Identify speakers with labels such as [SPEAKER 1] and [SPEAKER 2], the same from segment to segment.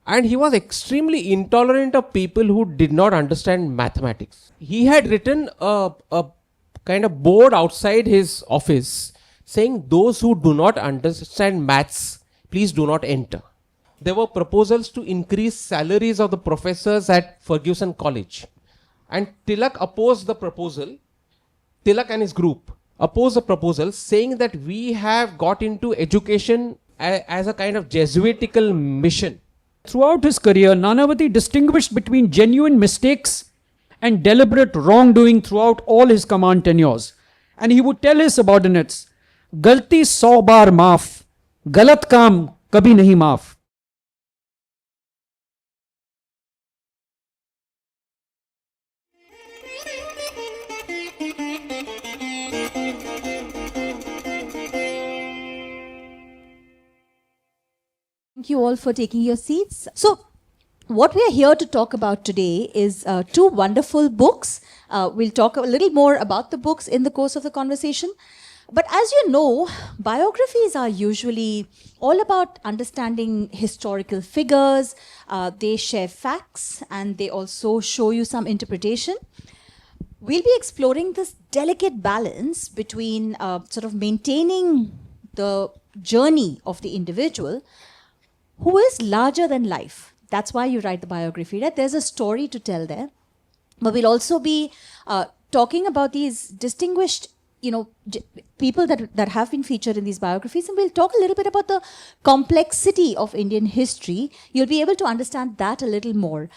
[SPEAKER 1] And he was extremely intolerant of people who did not understand mathematics. He had written a kind of board outside his office saying, those who do not understand maths, please do not enter. There were proposals to increase salaries of the professors at Ferguson College. And Tilak opposed the proposal. Tilak and his group opposed the proposal, saying that we have got into education as a kind of Jesuitical mission.
[SPEAKER 2] Throughout his career, Nanavati distinguished between genuine mistakes and deliberate wrongdoing throughout all his command tenures. And he would tell his subordinates, "Galti 100 baar maaf, galat kaam kabhi nahi maaf."
[SPEAKER 3] Thank you all for taking your seats. So, what we are here to talk about today is two wonderful books. We'll talk a little more about the books in the course of the conversation. But as you know, biographies are usually all about understanding historical figures. They share facts and they also show you some interpretation. We'll be exploring this delicate balance between sort of maintaining the journey of the individual who is larger than life. That's why you write the biography, right? There's a story to tell there. But we'll also be talking about these distinguished, people that have been featured in these biographies. And we'll talk a little bit about the complexity of Indian history. You'll be able to understand that a little more.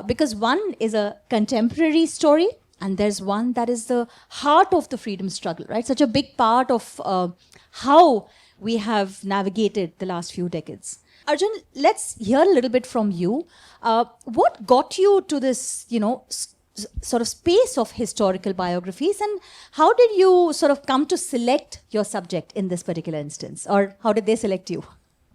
[SPEAKER 3] Because one is a contemporary story, and there's one that is the heart of the freedom struggle, right? Such a big part of how we have navigated the last few decades. Arjun, let's hear a little bit from you. What got you to this, sort of space of historical biographies, and how did you sort of come to select your subject in this particular instance, or how did they select you?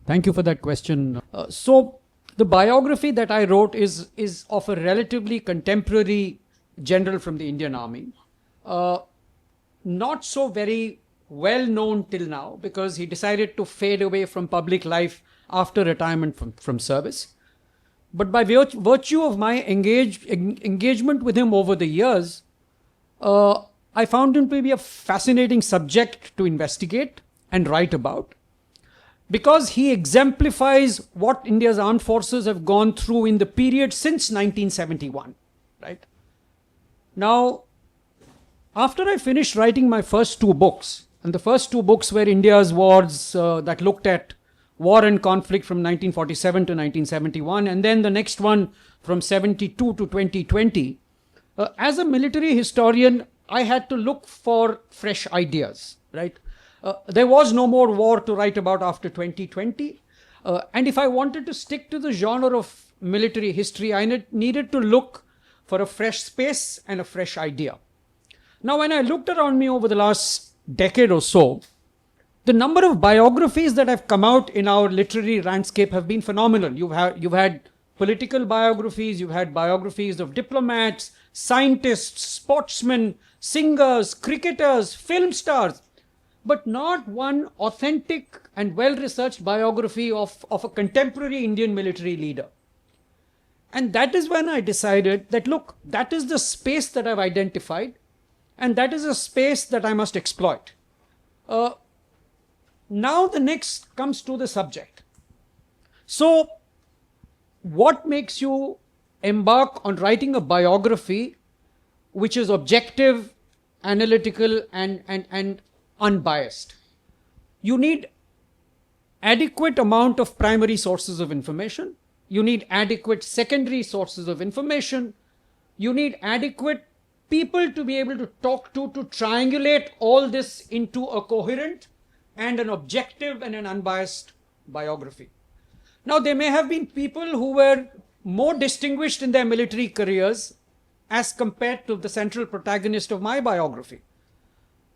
[SPEAKER 2] Thank you for that question. So the biography that I wrote is of a relatively contemporary general from the Indian Army. Not so very well known till now, because he decided to fade away from public life after retirement from service. But by virtue of my engagement with him over the years, I found him to be a fascinating subject to investigate and write about, because he exemplifies what India's armed forces have gone through in the period since 1971, right? Now, after I finished writing my first two books, and the first two books were India's wars that looked at war and conflict from 1947 to 1971, and then the next one from 72 to 2020. As a military historian, I had to look for fresh ideas, right? There was no more war to write about after 2020. And if I wanted to stick to the genre of military history, I needed to look for a fresh space and a fresh idea. Now, when I looked around me over the last decade or so, the number of biographies that have come out in our literary landscape have been phenomenal. You've had political biographies, you've had biographies of diplomats, scientists, sportsmen, singers, cricketers, film stars, but not one authentic and well-researched biography of a contemporary Indian military leader. And that is when I decided that, look, that is the space that I've identified, and that is a space that I must exploit. Now the next comes to the subject. So what makes you embark on writing a biography which is objective, analytical, and unbiased? You need adequate amount of primary sources of information. You need adequate secondary sources of information. You need adequate people to be able to talk to triangulate all this into a coherent and an objective and an unbiased biography. Now, there may have been people who were more distinguished in their military careers as compared to the central protagonist of my biography.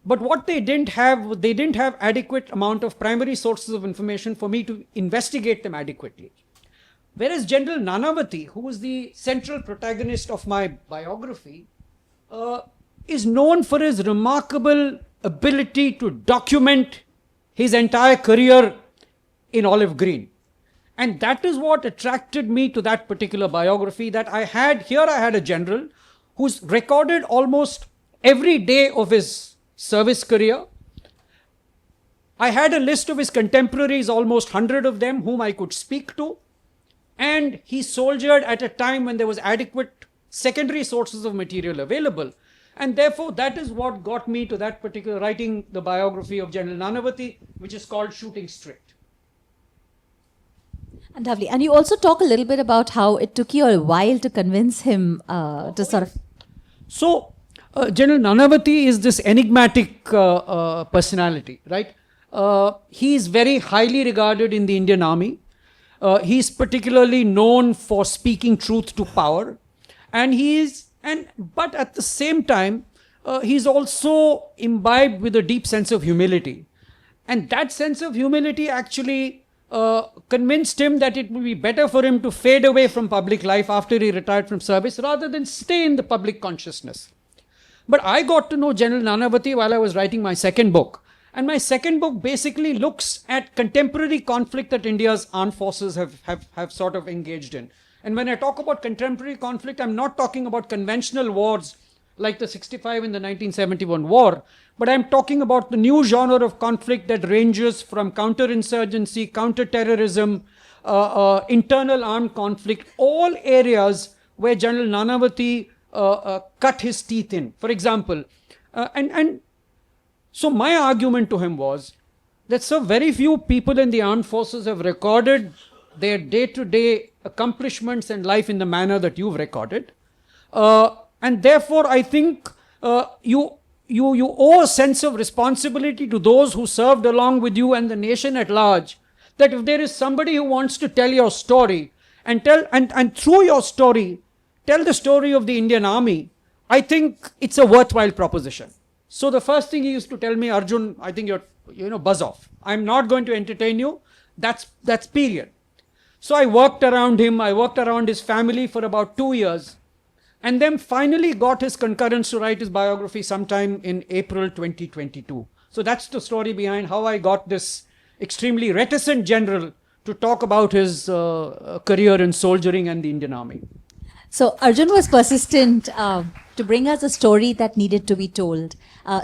[SPEAKER 2] But what they didn't have adequate amount of primary sources of information for me to investigate them adequately. Whereas General Nanavati, who was the central protagonist of my biography, is known for his remarkable ability to document his entire career in olive green. And that is what attracted me to that particular biography, that I had a general who's recorded almost every day of his service career. I had a list of his contemporaries, almost 100 of them, whom I could speak to. And he soldiered at a time when there was adequate secondary sources of material available. And therefore, that is what got me to that particular writing, the biography of General Nanavati, which is called Shooting Straight.
[SPEAKER 3] And lovely. And you also talk a little bit about how it took you a while to convince him to sort of...
[SPEAKER 2] So, General Nanavati is this enigmatic personality, right? He is very highly regarded in the Indian Army. He is particularly known for speaking truth to power. But at the same time, he's also imbibed with a deep sense of humility. And that sense of humility actually convinced him that it would be better for him to fade away from public life after he retired from service rather than stay in the public consciousness. But I got to know General Nanavati while I was writing my second book. And my second book basically looks at contemporary conflict that India's armed forces have sort of engaged in. And when I talk about contemporary conflict, I'm not talking about conventional wars like the 65 and the 1971 war, but I'm talking about the new genre of conflict that ranges from counterinsurgency, counterterrorism, internal armed conflict, all areas where General Nanavati cut his teeth in. For example, so my argument to him was that so very few people in the armed forces have recorded their day-to-day accomplishments and life in the manner that you've recorded. And therefore, I think you owe a sense of responsibility to those who served along with you and the nation at large, that if there is somebody who wants to tell your story and through your story, tell the story of the Indian Army, I think it's a worthwhile proposition. So the first thing he used to tell me, Arjun, I think you're buzz off. I'm not going to entertain you. That's period. So I worked around him. I worked around his family for about 2 years. And then finally got his concurrence to write his biography sometime in April 2022. So that's the story behind how I got this extremely reticent general to talk about his career in soldiering and the Indian Army.
[SPEAKER 3] So Arjun was persistent to bring us a story that needed to be told.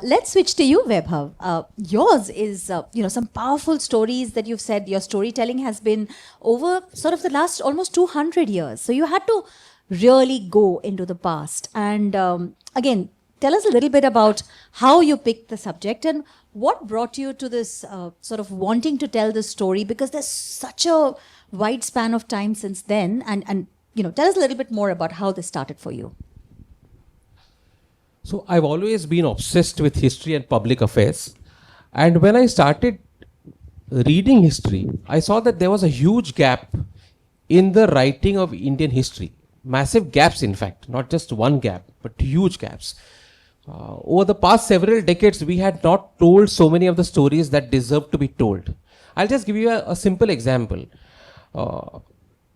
[SPEAKER 3] Let's switch to you, Vaibhav. Yours is, some powerful stories that you've said. Your storytelling has been over sort of the last almost 200 years. So you had to really go into the past. And again, tell us a little bit about how you picked the subject and what brought you to this sort of wanting to tell this story, because there's such a wide span of time since then. And tell us a little bit more about how this started for you.
[SPEAKER 1] So I've always been obsessed with history and public affairs. And when I started reading history, I saw that there was a huge gap in the writing of Indian history. Massive gaps, in fact, not just one gap, but huge gaps. Over the past several decades, we had not told so many of the stories that deserve to be told. I'll just give you a simple example,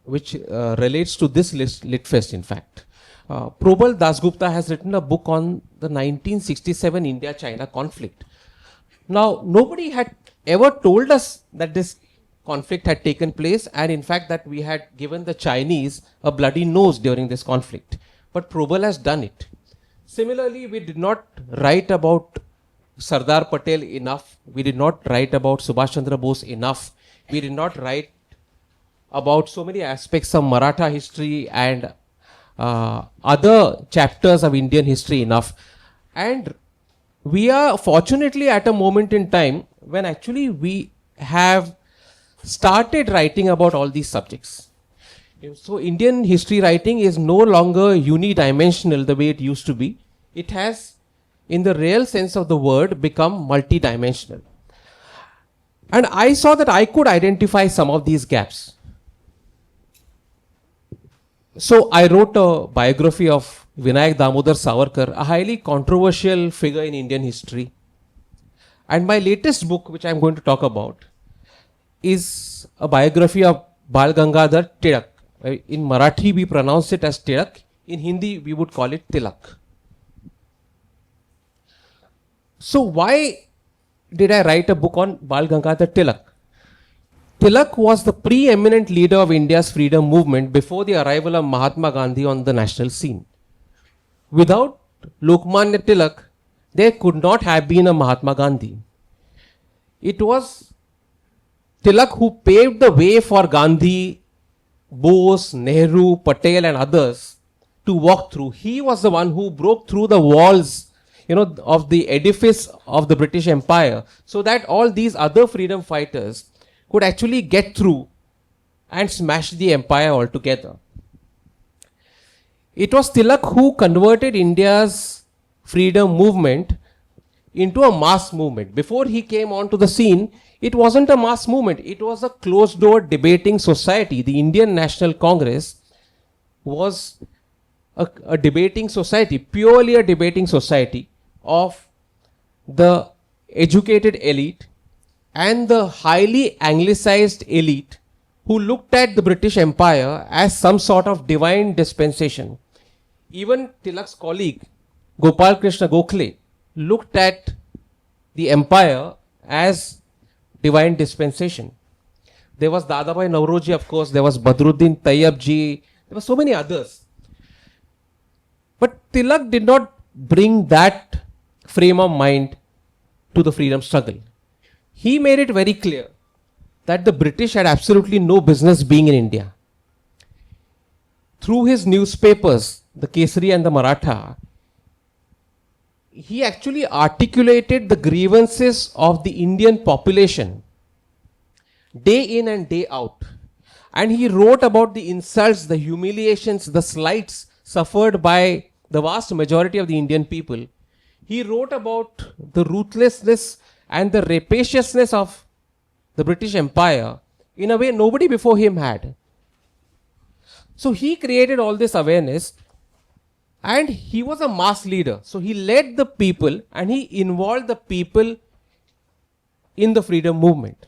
[SPEAKER 1] which relates to this Litfest, in fact. Probal Dasgupta has written a book on the 1967 India-China conflict. Now, nobody had ever told us that this conflict had taken place, and in fact that we had given the Chinese a bloody nose during this conflict. But Probal has done it. Similarly, we did not write about Sardar Patel enough. We did not write about Subhash Chandra Bose enough. We did not write about so many aspects of Maratha history and other chapters of Indian history enough. And we are fortunately at a moment in time when actually we have started writing about all these subjects. So Indian history writing is no longer unidimensional the way it used to be. It has, in the real sense of the word, become multidimensional. And I saw that I could identify some of these gaps. So I wrote a biography of Vinayak Damodar Savarkar, a highly controversial figure in Indian history. And my latest book, which I'm going to talk about, is a biography of Bal Gangadhar Tilak. In Marathi, we pronounce it as Tilak. In Hindi, we would call it Tilak. So why did I write a book on Bal Gangadhar Tilak? Tilak was the preeminent leader of India's freedom movement before the arrival of Mahatma Gandhi on the national scene. Without Lokmanya Tilak, there could not have been a Mahatma Gandhi. It was Tilak who paved the way for Gandhi, Bose, Nehru, Patel and others to walk through. He was the one who broke through the walls, of the edifice of the British Empire, so that all these other freedom fighters could actually get through and smash the empire altogether. It was Tilak who converted India's freedom movement into a mass movement. Before he came onto the scene, it wasn't a mass movement. It was a closed-door debating society. The Indian National Congress was a debating society, purely a debating society of the educated elite and the highly anglicized elite who looked at the British Empire as some sort of divine dispensation. Even Tilak's colleague, Gopal Krishna Gokhale, looked at the empire as divine dispensation. There was Dadabhai Nauroji, of course, there was Badruddin Tayyabji, there were so many others. But Tilak did not bring that frame of mind to the freedom struggle. He made it very clear that the British had absolutely no business being in India. Through his newspapers, the Kesari and the Maratha, he actually articulated the grievances of the Indian population day in and day out. And he wrote about the insults, the humiliations, the slights suffered by the vast majority of the Indian people. He wrote about the ruthlessness and the rapaciousness of the British Empire in a way nobody before him had. So he created all this awareness, and he was a mass leader. So he led the people and he involved the people in the freedom movement.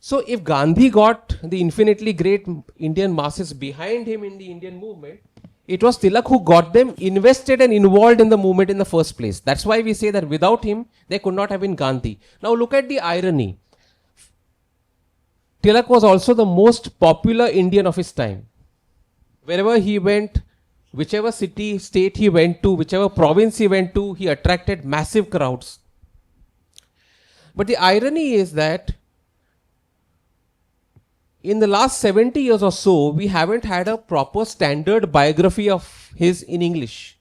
[SPEAKER 1] So if Gandhi got the infinitely great Indian masses behind him in the Indian movement, it was Tilak who got them invested and involved in the movement in the first place. That's why we say that without him, there could not have been Gandhi. Now look at the irony. Tilak was also the most popular Indian of his time. Wherever he went, whichever city, state he went to, whichever province he went to, he attracted massive crowds. But the irony is that in the last 70 years or so, we haven't had a proper standard biography of his in English.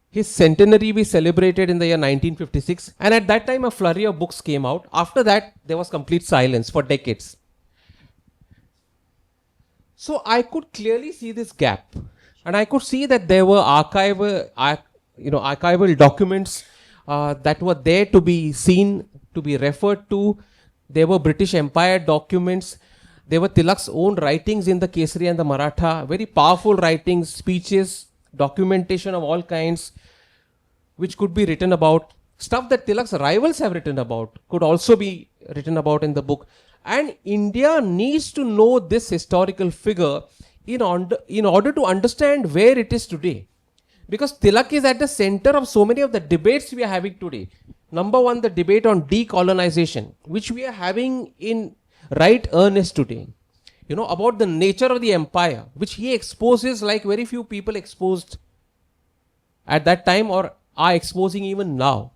[SPEAKER 1] His centenary we celebrated in the year 1956, and at that time a flurry of books came out. After that, there was complete silence for decades. So I could clearly see this gap, and I could see that there were archival documents that were there to be seen, to be referred to. There were British Empire documents. There were Tilak's own writings in the Kesari and the Maratha, very powerful writings, speeches, documentation of all kinds, which could be written about. Stuff that Tilak's rivals have written about could also be written about in the book. And India needs to know this historical figure in order to understand where it is today. Because Tilak is at the center of so many of the debates we are having today. Number one, the debate on decolonization, which we are having in right earnest today. About the nature of the empire, which he exposes like very few people exposed at that time or are exposing even now.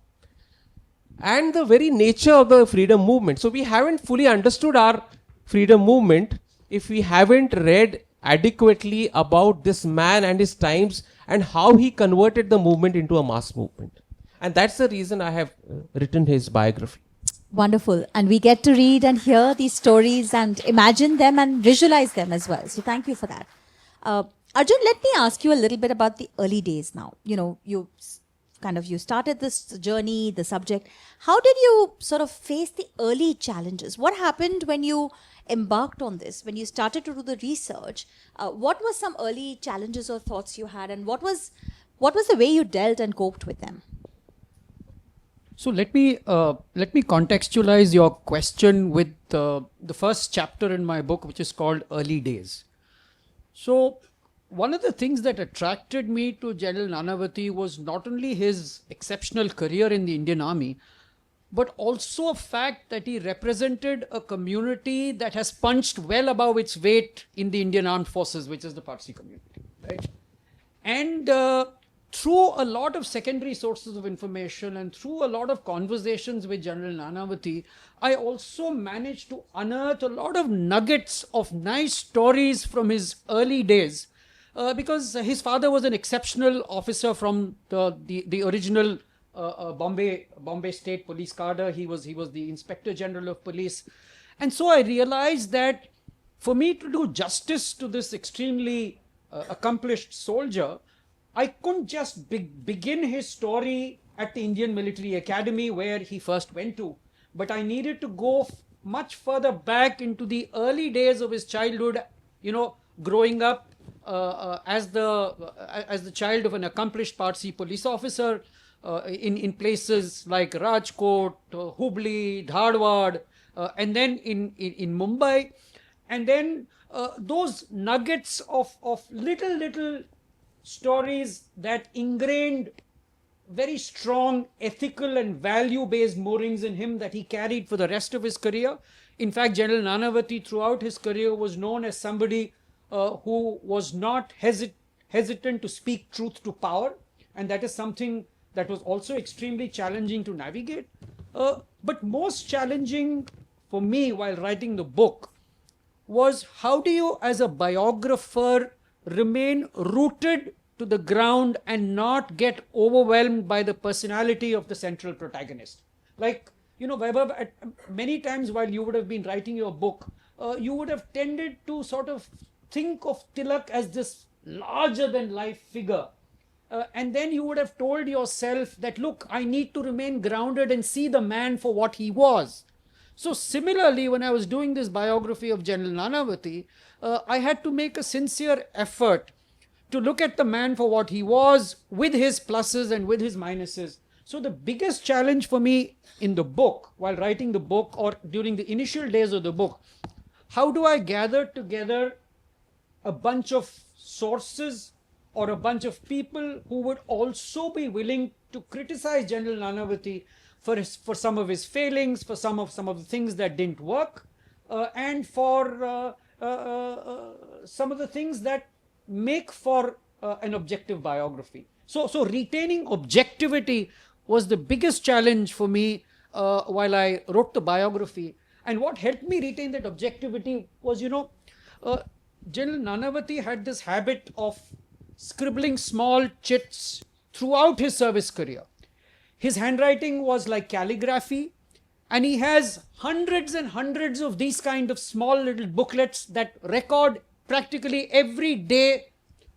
[SPEAKER 1] And the very nature of the freedom movement. So we haven't fully understood our freedom movement if we haven't read adequately about this man and his times and how he converted the movement into a mass movement. And that's the reason I have written his biography.
[SPEAKER 3] Wonderful. And we get to read and hear these stories and imagine them and visualize them as well. So thank you for that. Arjun, let me ask you a little bit about the early days now. You started this journey, the subject. How did you sort of face the early challenges? What happened when you embarked on this, when you started to do the research? What were some early challenges or thoughts you had, and what was the way you dealt and coped with them?
[SPEAKER 2] So let me contextualize your question with the first chapter in my book, which is called Early Days. So one of the things that attracted me to General Nanavati was not only his exceptional career in the Indian Army, but also a fact that he represented a community that has punched well above its weight in the Indian Armed Forces, which is the Parsi community, right? And through a lot of secondary sources of information and through a lot of conversations with General Nanavati, I also managed to unearth a lot of nuggets of nice stories from his early days, because his father was an exceptional officer from the original Bombay State Police cadre. He was the Inspector General of Police. And so I realized that for me to do justice to this extremely accomplished soldier, I couldn't just begin his story at the Indian Military Academy where he first went to, but I needed to go much further back into the early days of his childhood, growing up as the child of an accomplished Parsi police officer in places like Rajkot, Hubli, Dharwad, and then in Mumbai. And then those nuggets of little stories that ingrained very strong ethical and value-based moorings in him that he carried for the rest of his career. In fact, General Nanavati throughout his career was known as somebody who was not hesitant to speak truth to power, and that is something that was also extremely challenging to navigate. But most challenging for me while writing the book was, how do you as a biographer remain rooted to the ground and not get overwhelmed by the personality of the central protagonist? Like, Vaibhav, many times while you would have been writing your book, you would have tended to sort of think of Tilak as this larger than life figure. And then you would have told yourself that, look, I need to remain grounded and see the man for what he was. So similarly, when I was doing this biography of General Nanavati, I had to make a sincere effort to look at the man for what he was, with his pluses and with his minuses. So the biggest challenge for me in the book, while writing the book or during the initial days of the book, how do I gather together a bunch of sources or a bunch of people who would also be willing to criticize General Nanavati for some of his failings, for some of the things that didn't work, and for some of the things that make for an objective biography. So retaining objectivity was the biggest challenge for me while I wrote the biography. And what helped me retain that objectivity was, General Nanavati had this habit of scribbling small chits throughout his service career. His handwriting was like calligraphy, and he has hundreds and hundreds of these kind of small little booklets that record practically every day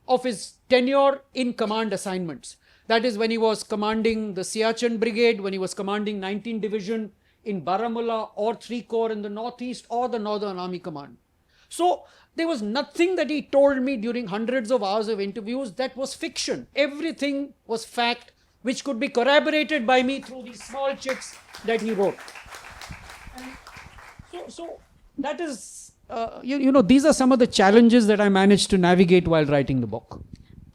[SPEAKER 2] of his tenure in command assignments. That is, when he was commanding the Siachen Brigade, when he was commanding 19 Division in Baramulla, or 3 Corps in the Northeast, or the Northern Army Command. So there was nothing that he told me during hundreds of hours of interviews that was fiction. Everything was fact, which could be corroborated by me through these small chits that he wrote. And so that is, these are some of the challenges that I managed to navigate while writing the book.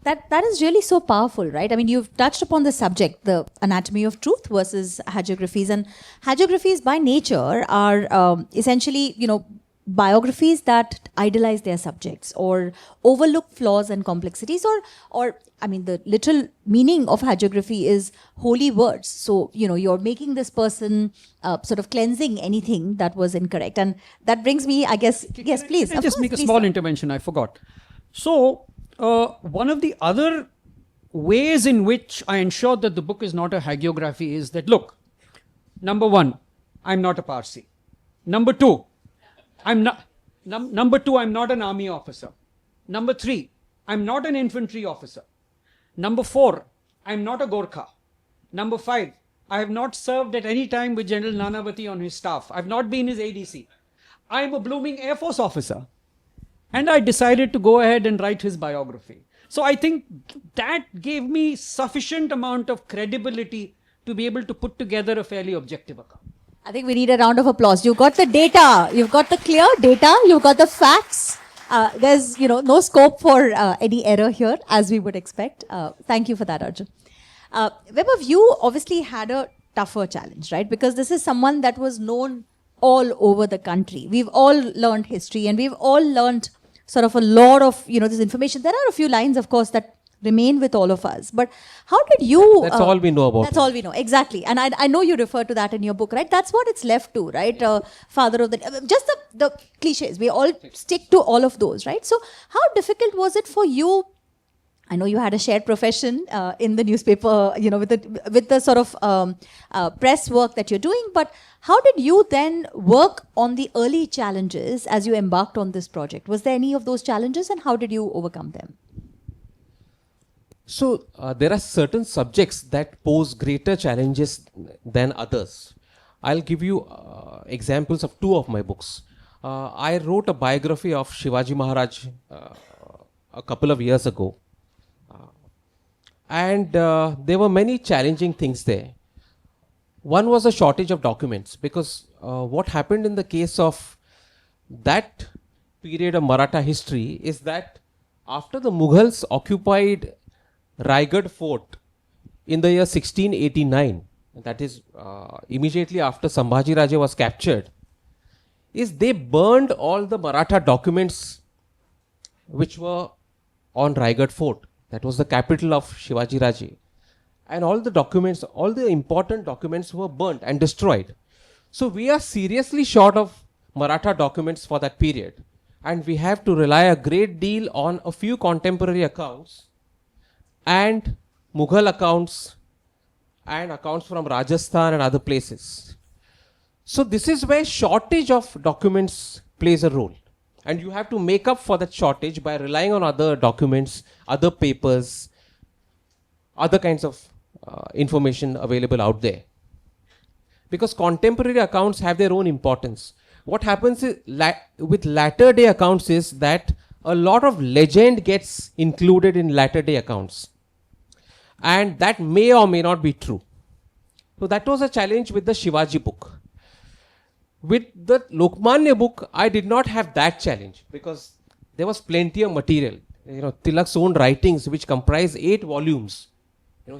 [SPEAKER 3] That is really so powerful, right? I mean, you've touched upon the subject, the anatomy of truth versus hagiographies. And hagiographies by nature are essentially, biographies that idolize their subjects or overlook flaws and complexities, or I mean, the literal meaning of hagiography is holy words. So, you're making this person sort of cleansing anything that was incorrect. And that brings me, I guess, yes, please.
[SPEAKER 2] Can I just make a small intervention? I forgot. So, one of the other ways in which I ensure that the book is not a hagiography is that, look, number one, I'm not a Parsi. Number two, I'm not an army officer. Number three, I'm not an infantry officer. Number four, I'm not a Gorkha. Number five, I have not served at any time with General Nanavati on his staff. I've not been his ADC. I'm a blooming Air Force officer. And I decided to go ahead and write his biography. So I think that gave me sufficient amount of credibility to be able to put together a fairly objective account.
[SPEAKER 3] I think we need a round of applause. You've got the data, you've got the clear data, you've got the facts. There's, no scope for any error here, as we would expect. Thank you for that, Arjun. Vaibhav, you obviously had a tougher challenge, right? Because this is someone that was known all over the country. We've all learned history and we've all learned sort of a lot of, this information. There are a few lines, of course, that remain with all of us. But how did you...
[SPEAKER 1] That's all we know about
[SPEAKER 3] That's
[SPEAKER 1] him.
[SPEAKER 3] all we know, exactly. And I know you refer to that in your book, right? That's what it's left to, right? Father of the... just the cliches. We all stick to all of those, right? So how difficult was it for you? I know you had a shared profession in the newspaper, with the sort of press work that you're doing. But how did you then work on the early challenges as you embarked on this project? Was there any of those challenges, and how did you overcome them?
[SPEAKER 1] So there are certain subjects that pose greater challenges than others. I'll give you examples of two of my books. I wrote a biography of Shivaji Maharaj a couple of years ago. And there were many challenging things there. One was a shortage of documents, because what happened in the case of that period of Maratha history is that after the Mughals occupied Raigad Fort in the year 1689, that is immediately after Sambhaji Raje was captured, is they burned all the Maratha documents which were on Raigad Fort. That was the capital of Shivaji Raje. And all the documents, all the important documents were burnt and destroyed. So we are seriously short of Maratha documents for that period. And we have to rely a great deal on a few contemporary accounts and Mughal accounts and accounts from Rajasthan and other places. So this is where shortage of documents plays a role. And you have to make up for that shortage by relying on other documents, other papers, other kinds of information available out there. Because contemporary accounts have their own importance. What happens is, with latter day accounts is that a lot of legend gets included in latter day accounts. And that may or may not be true. So that was a challenge with the Shivaji book. With the Lokmanya book, I did not have that challenge, because there was plenty of material. Tilak's own writings, which comprise 8 volumes.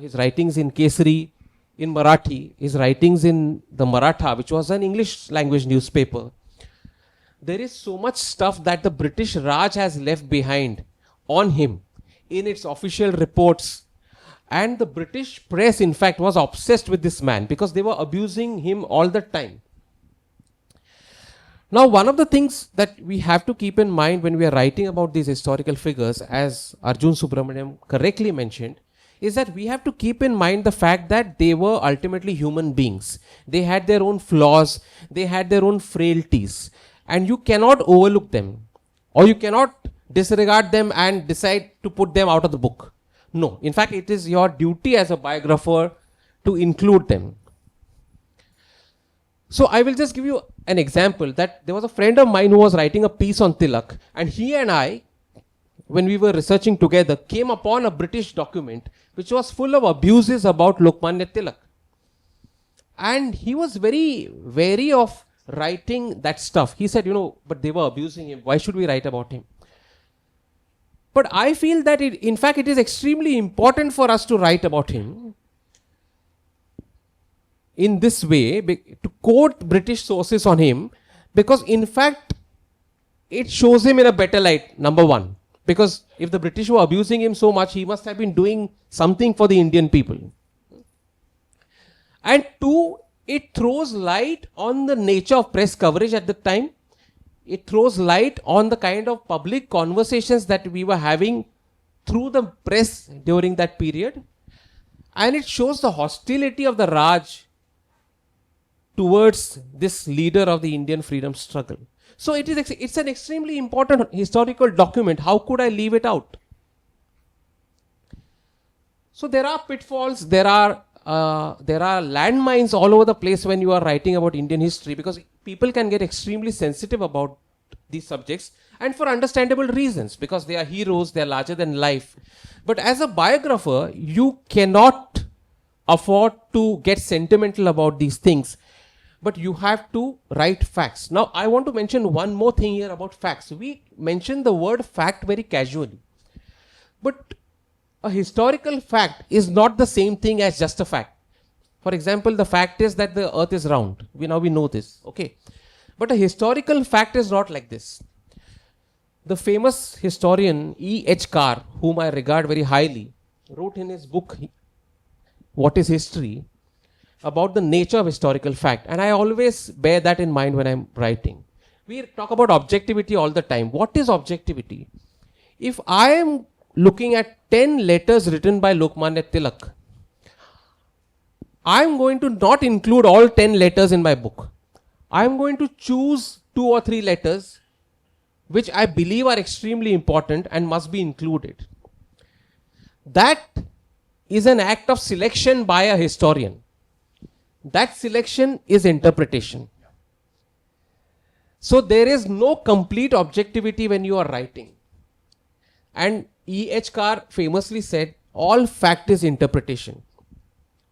[SPEAKER 1] His writings in Kesari, in Marathi, his writings in the Maratha, which was an English language newspaper. There is so much stuff that the British Raj has left behind on him in its official reports. And the British press, in fact, was obsessed with this man, because they were abusing him all the time. Now, one of the things that we have to keep in mind when we are writing about these historical figures, as Arjun Subramaniam correctly mentioned, is that we have to keep in mind the fact that they were ultimately human beings. They had their own flaws, they had their own frailties, and you cannot overlook them, or you cannot disregard them and decide to put them out of the book. No, in fact, it is your duty as a biographer to include them. So I will just give you an example that there was a friend of mine who was writing a piece on Tilak, and he and I, when we were researching together, came upon a British document which was full of abuses about Lokmanya Tilak. And he was very wary of writing that stuff. He said, but they were abusing him. Why should we write about him? But I feel that in fact, it is extremely important for us to write about him in this way, to quote British sources on him, because in fact, it shows him in a better light, number one. Because if the British were abusing him so much, he must have been doing something for the Indian people. And two, it throws light on the nature of press coverage at the time. It throws light on the kind of public conversations that we were having through the press during that period. And it shows the hostility of the Raj towards this leader of the Indian freedom struggle. So it's an extremely important historical document. How could I leave it out? So there are pitfalls, there are landmines all over the place when you are writing about Indian history, because people can get extremely sensitive about these subjects, and for understandable reasons, because they are heroes, they are larger than life. But as a biographer, you cannot afford to get sentimental about these things, but you have to write facts. Now, I want to mention one more thing here about facts. We mention the word fact very casually, but a historical fact is not the same thing as just a fact. For example, the fact is that the earth is round. We know this. Okay. But a historical fact is not like this. The famous historian E.H. Carr, whom I regard very highly, wrote in his book, What is History, about the nature of historical fact. And I always bear that in mind when I'm writing. We talk about objectivity all the time. What is objectivity? If I am looking at 10 letters written by Lokmanya Tilak, I am going to not include all 10 letters in my book. I am going to choose 2 or 3 letters which I believe are extremely important and must be included. That is an act of selection by a historian. That selection is interpretation. So there is no complete objectivity when you are writing. And E.H. Carr famously said, all fact is interpretation,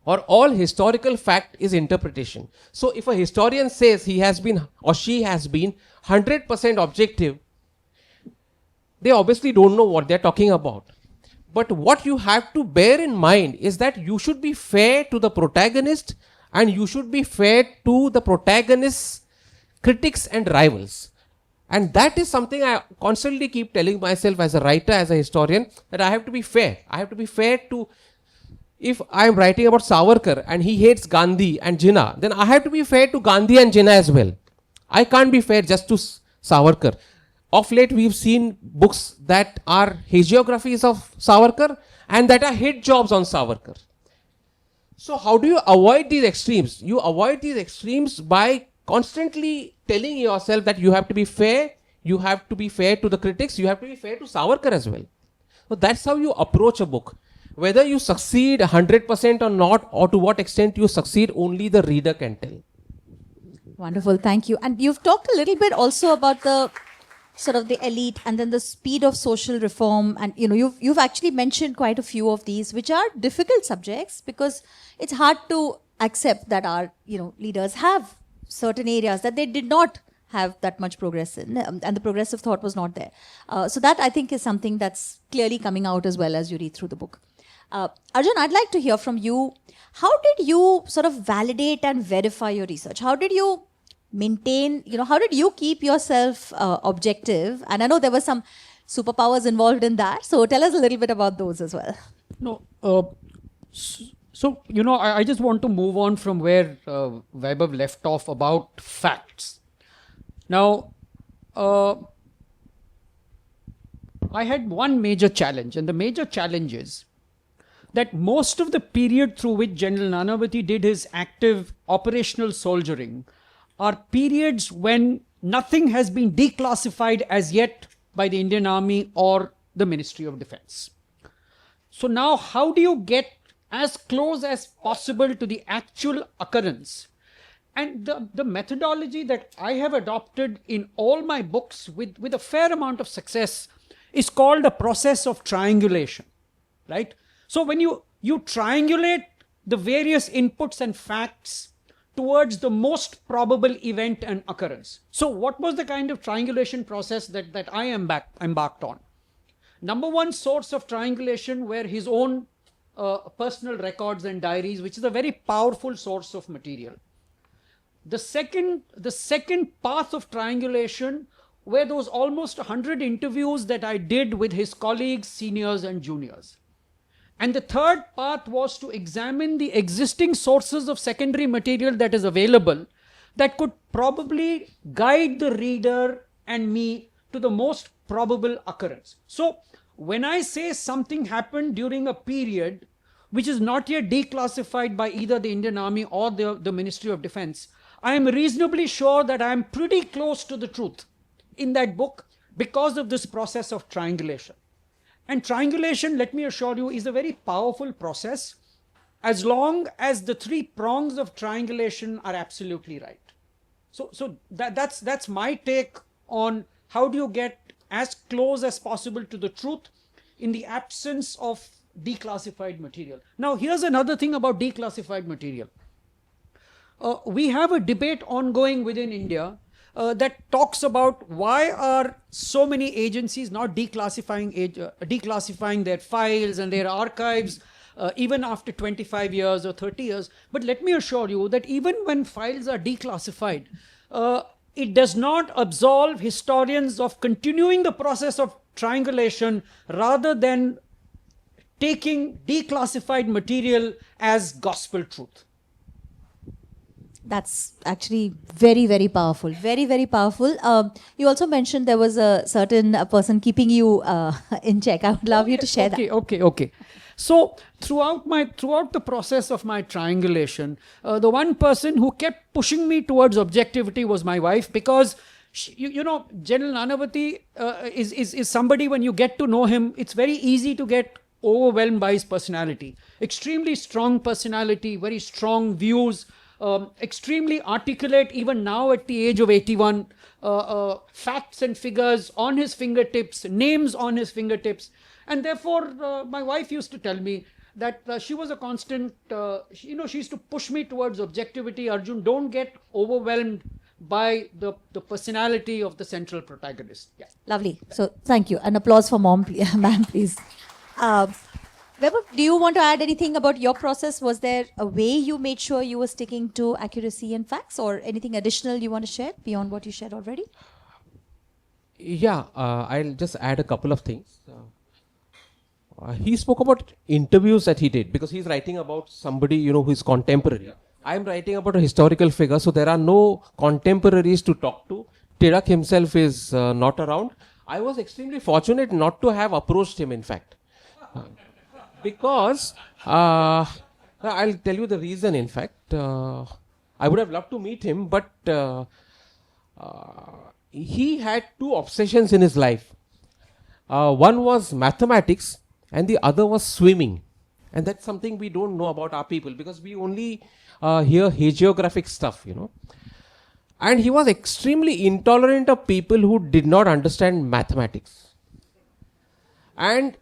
[SPEAKER 1] or all historical fact is interpretation. So if a historian says he has been or she has been 100% objective, they obviously don't know what they're talking about. But what you have to bear in mind is that you should be fair to the protagonist, and you should be fair to the protagonist's critics and rivals. And that is something I constantly keep telling myself as a writer, as a historian, that I have to be fair. I have to be fair to, if I am writing about Savarkar and he hates Gandhi and Jinnah, then I have to be fair to Gandhi and Jinnah as well. I can't be fair just to Savarkar. Of late, we've seen books that are hagiographies of Savarkar and that are hit jobs on Savarkar. So how do you avoid these extremes? You avoid these extremes by constantly telling yourself that you have to be fair, you have to be fair to the critics, you have to be fair to Savarkar as well. So that's how you approach a book. Whether you succeed 100% or not, or to what extent you succeed, only the reader can tell.
[SPEAKER 3] Wonderful, thank you. And you've talked a little bit also about the sort of the elite and then the speed of social reform, and you've actually mentioned quite a few of these, which are difficult subjects because it's hard to accept that our leaders have certain areas that they did not have that much progress in, and the progressive thought was not there. So that I think is something that's clearly coming out as well as you read through the book. Arjun, I'd like to hear from you. How did you sort of validate and verify your research? How did you maintain, how did you keep yourself objective? And I know there were some superpowers involved in that. So tell us a little bit about those as well.
[SPEAKER 2] No, I just want to move on from where Vaibhav left off about facts. Now, I had one major challenge, and the major challenge is that most of the period through which General Nanavati did his active operational soldiering are periods when nothing has been declassified as yet by the Indian Army or the Ministry of Defense. So now how do you get as close as possible to the actual occurrence? And the methodology that I have adopted in all my books with a fair amount of success is called a process of triangulation, right? So when you triangulate the various inputs and facts towards the most probable event and occurrence. So what was the kind of triangulation process that I embarked on? Number one source of triangulation were his own personal records and diaries, which is a very powerful source of material. The second path of triangulation were those almost 100 interviews that I did with his colleagues, seniors and juniors. And the third path was to examine the existing sources of secondary material that is available that could probably guide the reader and me to the most probable occurrence. So when I say something happened during a period which is not yet declassified by either the Indian Army or the Ministry of Defense, I am reasonably sure that I am pretty close to the truth in that book because of this process of triangulation. And triangulation, let me assure you, is a very powerful process as long as the 3 prongs of triangulation are absolutely right. So that's my take on how do you get as close as possible to the truth in the absence of declassified material. Now, here's another thing about declassified material. We have a debate ongoing within India that talks about why are so many agencies not declassifying their files and their archives. even after 25 years or 30 years. But let me assure you that even when files are declassified, it does not absolve historians of continuing the process of triangulation rather than taking declassified material as gospel truth.
[SPEAKER 3] That's actually very, very powerful. Very, very powerful. You also mentioned there was a certain person keeping you in check. I would love you to share that.
[SPEAKER 2] Okay. So throughout the process of my triangulation, the one person who kept pushing me towards objectivity was my wife, because General Nanavati is somebody, when you get to know him, it's very easy to get overwhelmed by his personality. Extremely strong personality, very strong views, extremely articulate even now at the age of 81, facts and figures on his fingertips, names on his fingertips. And therefore, my wife used to tell me that she was a constant, she used to push me towards objectivity. Arjun, don't get overwhelmed by the personality of the central protagonist. Yeah.
[SPEAKER 3] Lovely. So thank you. An applause for ma'am, please. Vaibhav, do you want to add anything about your process? Was there a way you made sure you were sticking to accuracy and facts, or anything additional you want to share beyond what you shared already?
[SPEAKER 1] Yeah, I'll just add a couple of things. He spoke about interviews that he did, because he's writing about somebody, who is contemporary. I'm writing about a historical figure, so there are no contemporaries to talk to. Tilak himself is not around. I was extremely fortunate not to have approached him, in fact. Because, I'll tell you the reason, in fact. I would have loved to meet him, but he had two obsessions in his life. One was mathematics and the other was swimming. And that's something we don't know about our people, because we only hear hagiographic stuff, And he was extremely intolerant of people who did not understand mathematics. And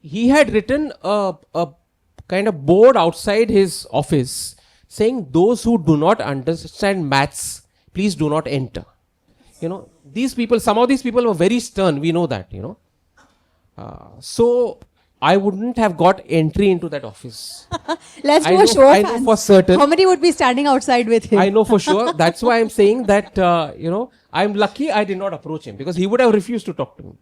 [SPEAKER 1] he had written a kind of board outside his office saying, those who do not understand maths, please do not enter. These people, some of these people were very stern. We know that, So I wouldn't have got entry into that office.
[SPEAKER 3] Let's do a show of hands.
[SPEAKER 1] I know for certain.
[SPEAKER 3] How many would be standing outside with him?
[SPEAKER 1] I know for sure. That's why I'm saying that, I'm lucky I did not approach him, because he would have refused to talk to me.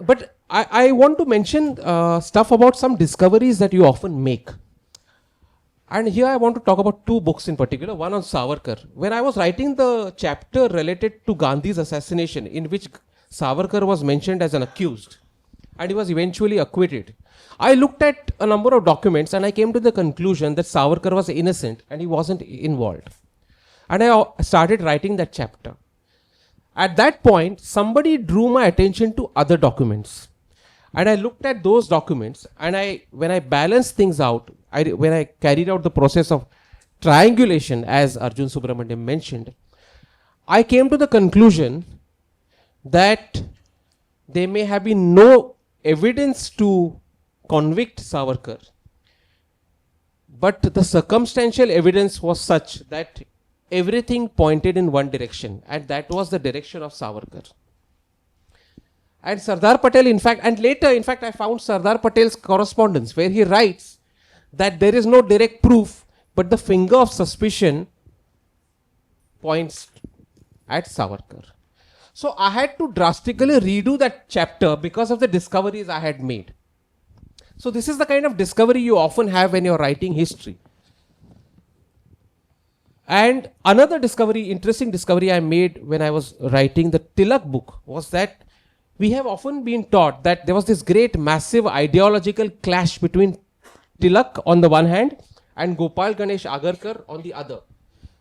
[SPEAKER 1] But I want to mention stuff about some discoveries that you often make. And here I want to talk about two books in particular, one on Savarkar. When I was writing the chapter related to Gandhi's assassination, in which Savarkar was mentioned as an accused, and he was eventually acquitted, I looked at a number of documents and I came to the conclusion that Savarkar was innocent and he wasn't involved. And I started writing that chapter. At that point, somebody drew my attention to other documents. And I looked at those documents, and when I balanced things out, when I carried out the process of triangulation, as Arjun Subramaniam mentioned, I came to the conclusion that there may have been no evidence to convict Savarkar, but the circumstantial evidence was such that everything pointed in one direction, and that was the direction of Savarkar. And Sardar Patel, in fact, and later, in fact, I found Sardar Patel's correspondence where he writes that there is no direct proof, but the finger of suspicion points at Savarkar. So I had to drastically redo that chapter because of the discoveries I had made. So this is the kind of discovery you often have when you're writing history. And another discovery, interesting discovery I made when I was writing the Tilak book was that we have often been taught that there was this great massive ideological clash between Tilak on the one hand and Gopal Ganesh Agarkar on the other.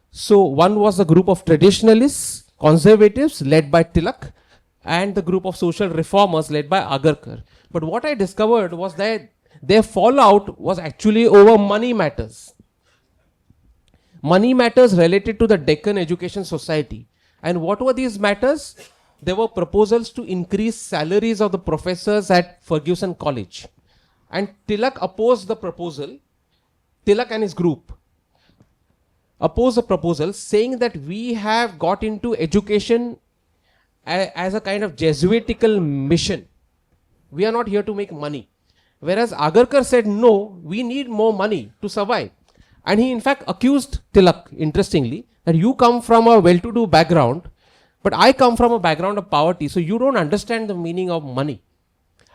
[SPEAKER 1] So one was a group of traditionalists, conservatives led by Tilak, and the group of social reformers led by Agarkar. But what I discovered was that their fallout was actually over money matters. Money matters related to the Deccan Education Society. And what were these matters? There were proposals to increase salaries of the professors at Ferguson College. And Tilak opposed the proposal. Tilak and his group opposed the proposal, saying that we have got into education as a kind of Jesuitical mission. We are not here to make money. Whereas Agarkar said, no, we need more money to survive. And he in fact accused Tilak, interestingly, that you come from a well-to-do background, but I come from a background of poverty, so you don't understand the meaning of money.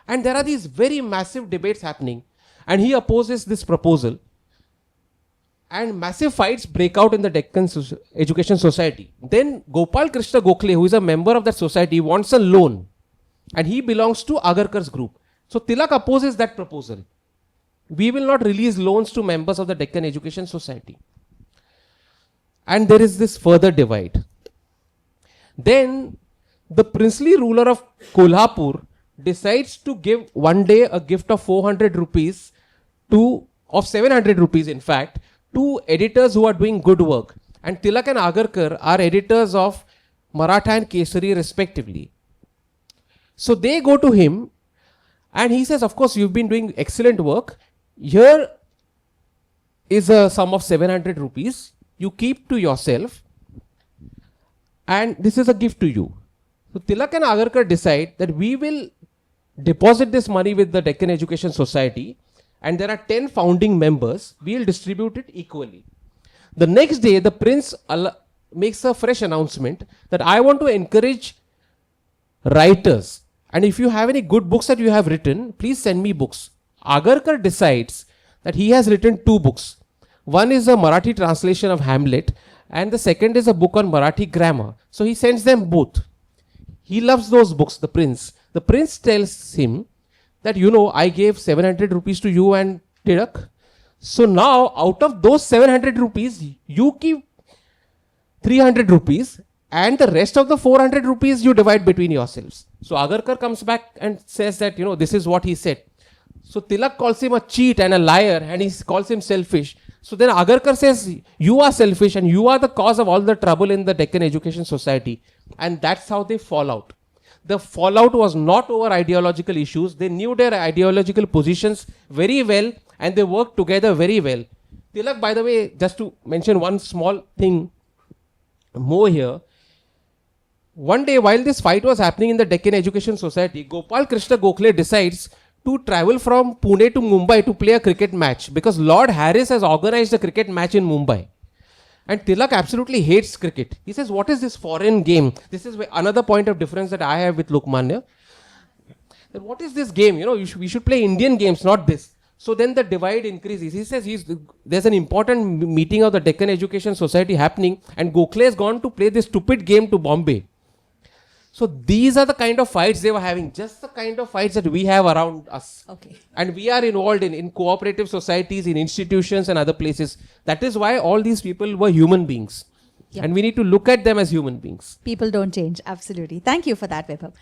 [SPEAKER 1] And there are these very massive debates happening, and he opposes this proposal. And massive fights break out in the Deccan Education Society. Then Gopal Krishna Gokhale, who is a member of that society, wants a loan. And he belongs to Agarkar's group. So Tilak opposes that proposal. We will not release loans to members of the Deccan Education Society. And there is this further divide. Then the princely ruler of Kolhapur decides to give one day a gift of 400 rupees of 700 rupees in fact, to editors who are doing good work. And Tilak and Agarkar are editors of Maratha and Kesari respectively. So they go to him and he says, of course, you've been doing excellent work. Here is a sum of 700 rupees. You keep to yourself. And this is a gift to you. So Tilak and Agarkar decide that we will deposit this money with the Deccan Education Society. And there are 10 founding members. We will distribute it equally. The next day, the prince makes a fresh announcement that I want to encourage writers. And if you have any good books that you have written, please send me books. Agarkar decides that he has written 2 books. One is a Marathi translation of Hamlet, and the second is a book on Marathi grammar. So he sends them both. He loves those books, the prince. The prince tells him that, you know, I gave 700 rupees to you and Tilak. So now, out of those 700 rupees, you keep 300 rupees and the rest of the 400 rupees you divide between yourselves. So Agarkar comes back and says that, you know, this is what he said. So Tilak calls him a cheat and a liar and he calls him selfish. So then Agarkar says, you are selfish and you are the cause of all the trouble in the Deccan Education Society. And that's how they fall out. The fallout was not over ideological issues. They knew their ideological positions very well and they worked together very well. Tilak, by the way, just to mention one small thing more here. One day while this fight was happening in the Deccan Education Society, Gopal Krishna Gokhale decides to travel from Pune to Mumbai to play a cricket match because Lord Harris has organized a cricket match in Mumbai. And Tilak absolutely hates cricket. He says, what is this foreign game? This is another point of difference that I have with Lokmanya. What is this game? You know, we should play Indian games, not this. So then the divide increases. He says there's an important meeting of the Deccan Education Society happening and Gokhale has gone to play this stupid game to Bombay. So these are the kind of fights they were having, just the kind of fights that we have around us.
[SPEAKER 3] Okay.
[SPEAKER 1] And we are involved in cooperative societies, in institutions and other places. That is why all these people were human beings.
[SPEAKER 3] Yep.
[SPEAKER 1] And we need to look at them as human beings.
[SPEAKER 3] People don't change. Absolutely. Thank you for that, Vaibhav.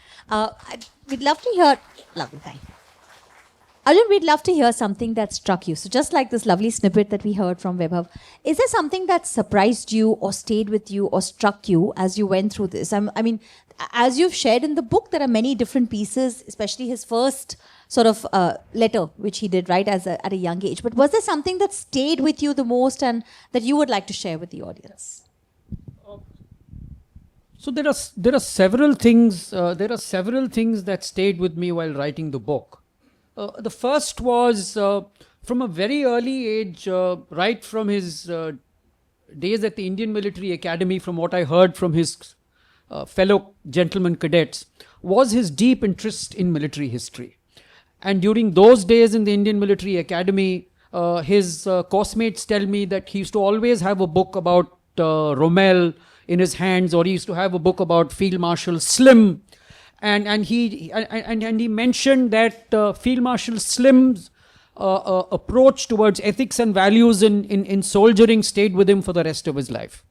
[SPEAKER 3] We'd love to hear... Lovely, thank you. Arjun, we'd love to hear something that struck you. So just like this lovely snippet that we heard from Vaibhav, is there something that surprised you or stayed with you or struck you as you went through this? I mean, as you've shared in the book, there are many different pieces, especially his first sort of letter, which he did, right, at a young age. But was there something that stayed with you the most and that you would like to share with the audience?
[SPEAKER 2] So there are several things. There are several things that stayed with me while writing the book. The first was from a very early age, right from his days at the Indian Military Academy, from what I heard from his fellow gentlemen cadets, was his deep interest in military history. And during those days in the Indian Military Academy, his course mates tell me that he used to always have a book about Rommel in his hands, or he used to have a book about Field Marshal Slim. And he mentioned that Field Marshal Slim's approach towards ethics and values in soldiering stayed with him for the rest of his life.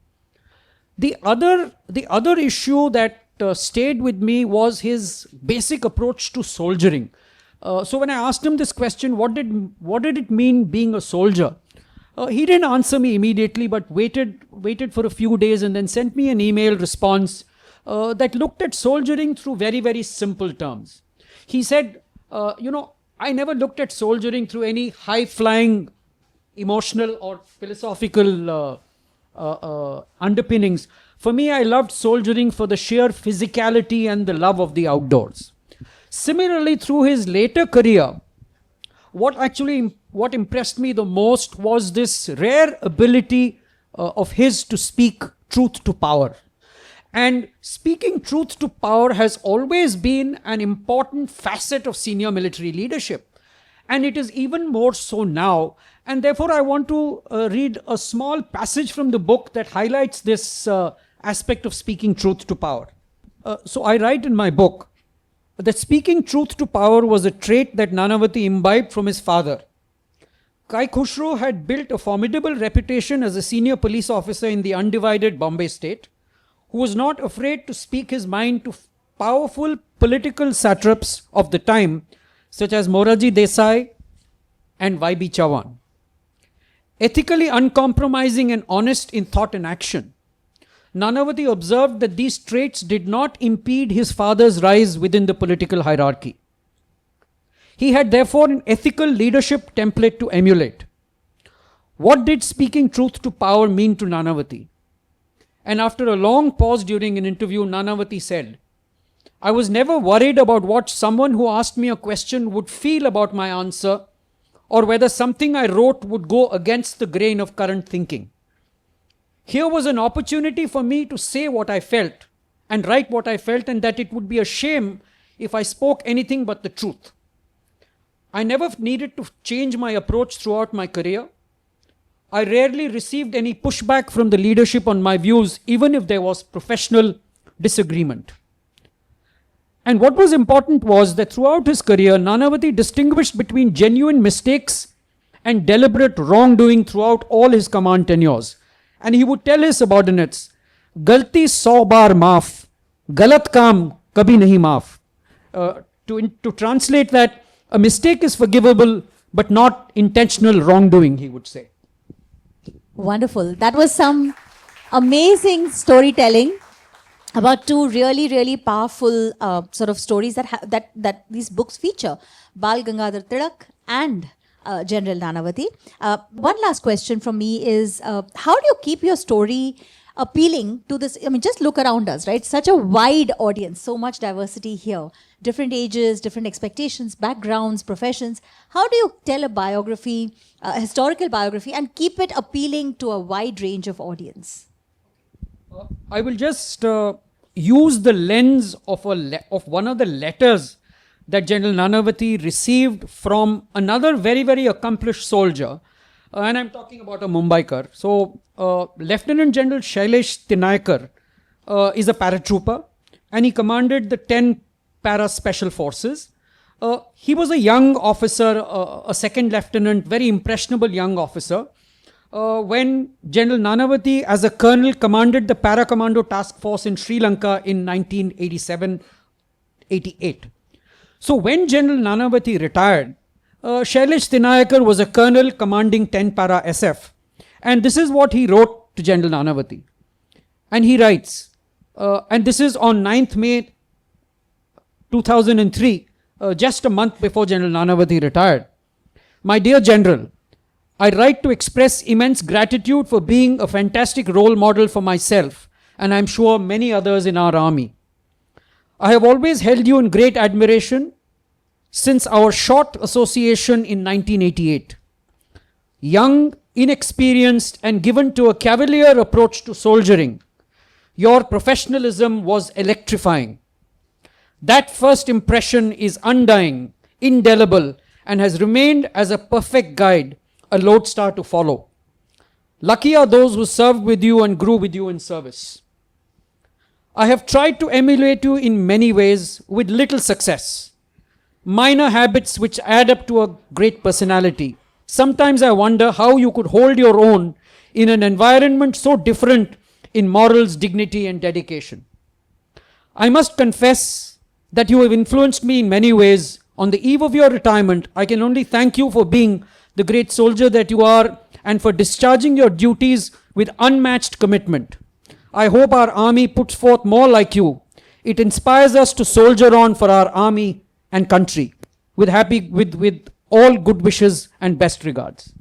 [SPEAKER 2] The other issue that stayed with me was his basic approach to soldiering. So when I asked him this question, what did it mean being a soldier? He didn't answer me immediately, but waited for a few days and then sent me an email response that looked at soldiering through very, very simple terms. He said, I never looked at soldiering through any high-flying emotional or philosophical underpinnings. For me, I loved soldiering for the sheer physicality and the love of the outdoors. Similarly, through his later career, what impressed me the most was this rare ability of his to speak truth to power. And speaking truth to power has always been an important facet of senior military leadership. And it is even more so now. And therefore, I want to read a small passage from the book that highlights this aspect of speaking truth to power. So I write in my book that speaking truth to power was a trait that Nanavati imbibed from his father. Kai Khushro had built a formidable reputation as a senior police officer in the undivided Bombay state, who was not afraid to speak his mind to powerful political satraps of the time, such as Moraji Desai and Y.B. Chavan. Ethically uncompromising and honest in thought and action, Nanavati observed that these traits did not impede his father's rise within the political hierarchy. He had therefore an ethical leadership template to emulate. What did speaking truth to power mean to Nanavati? And after a long pause during an interview, Nanavati said, I was never worried about what someone who asked me a question would feel about my answer, or whether something I wrote would go against the grain of current thinking. Here was an opportunity for me to say what I felt and write what I felt, and that it would be a shame if I spoke anything but the truth. I never needed to change my approach throughout my career. I rarely received any pushback from the leadership on my views, even if there was professional disagreement. And what was important was that throughout his career, Nanavati distinguished between genuine mistakes and deliberate wrongdoing throughout all his command tenures. And he would tell his subordinates, Galti 100 baar maaf, galat kaam kabhi nahi maaf. To translate that, a mistake is forgivable, but not intentional wrongdoing, he would say.
[SPEAKER 3] Wonderful. That was some amazing storytelling about two really, really powerful sort of stories that these books feature. Bal Gangadhar Tilak and General Nanavati. One last question from me is, how do you keep your story appealing to this? I mean, just look around us, right? Such a wide audience, so much diversity here. Different ages, different expectations, backgrounds, professions. How do you tell a biography, a historical biography, and keep it appealing to a wide range of audience?
[SPEAKER 2] I will just use the lens of one of the letters that General Nanavati received from another very, very accomplished soldier. And I'm talking about a Mumbaikar. So, Lieutenant General Shailesh Tenayakar is a paratrooper, and he commanded the 10 Para Special Forces. He was a young officer, a second lieutenant, very impressionable young officer, when General Nanavati, as a colonel, commanded the Para Commando Task Force in Sri Lanka in 1987-88. So when General Nanavati retired, Shailesh Tenayakar was a colonel commanding 10 Para SF. And this is what he wrote to General Nanavati. And he writes, and this is on 9th May 2003, just a month before General Nanavati retired. My dear General, I write to express immense gratitude for being a fantastic role model for myself, and I'm sure many others in our army. I have always held you in great admiration since our short association in 1988. Young, inexperienced, and given to a cavalier approach to soldiering, your professionalism was electrifying. That first impression is undying, indelible, and has remained as a perfect guide, a lodestar to follow. Lucky are those who served with you and grew with you in service. I have tried to emulate you in many ways with little success. Minor habits which add up to a great personality. Sometimes I wonder how you could hold your own in an environment so different in morals, dignity, and dedication. I must confess that you have influenced me in many ways. On the eve of your retirement, I can only thank you for being the great soldier that you are and for discharging your duties with unmatched commitment. I hope our army puts forth more like you. It inspires us to soldier on for our army and country. With all good wishes and best regards.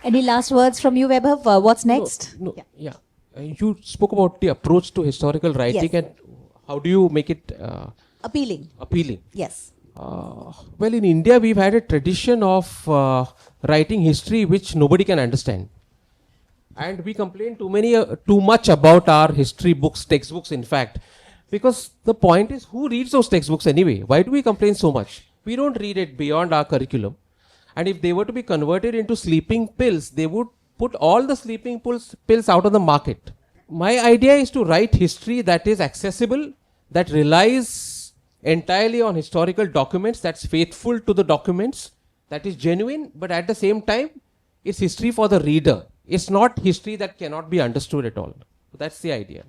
[SPEAKER 3] Any last words from you, Vaibhav? What's next?
[SPEAKER 1] Yeah. You spoke about the approach to historical writing,
[SPEAKER 3] Yes.
[SPEAKER 1] and how do you make it
[SPEAKER 3] Appealing.
[SPEAKER 1] appealing?
[SPEAKER 3] Yes.
[SPEAKER 1] Well, in India, we've had a tradition of writing history which nobody can understand. And we complain too much about our history books, textbooks, in fact. Because the point is, who reads those textbooks anyway? Why do we complain so much? We don't read it beyond our curriculum. And if they were to be converted into sleeping pills, they would put all the sleeping pills out of the market. My idea is to write history that is accessible, that relies entirely on historical documents, that's faithful to the documents, that is genuine, but at the same time, it's history for the reader. It's not history that cannot be understood at all. That's the idea.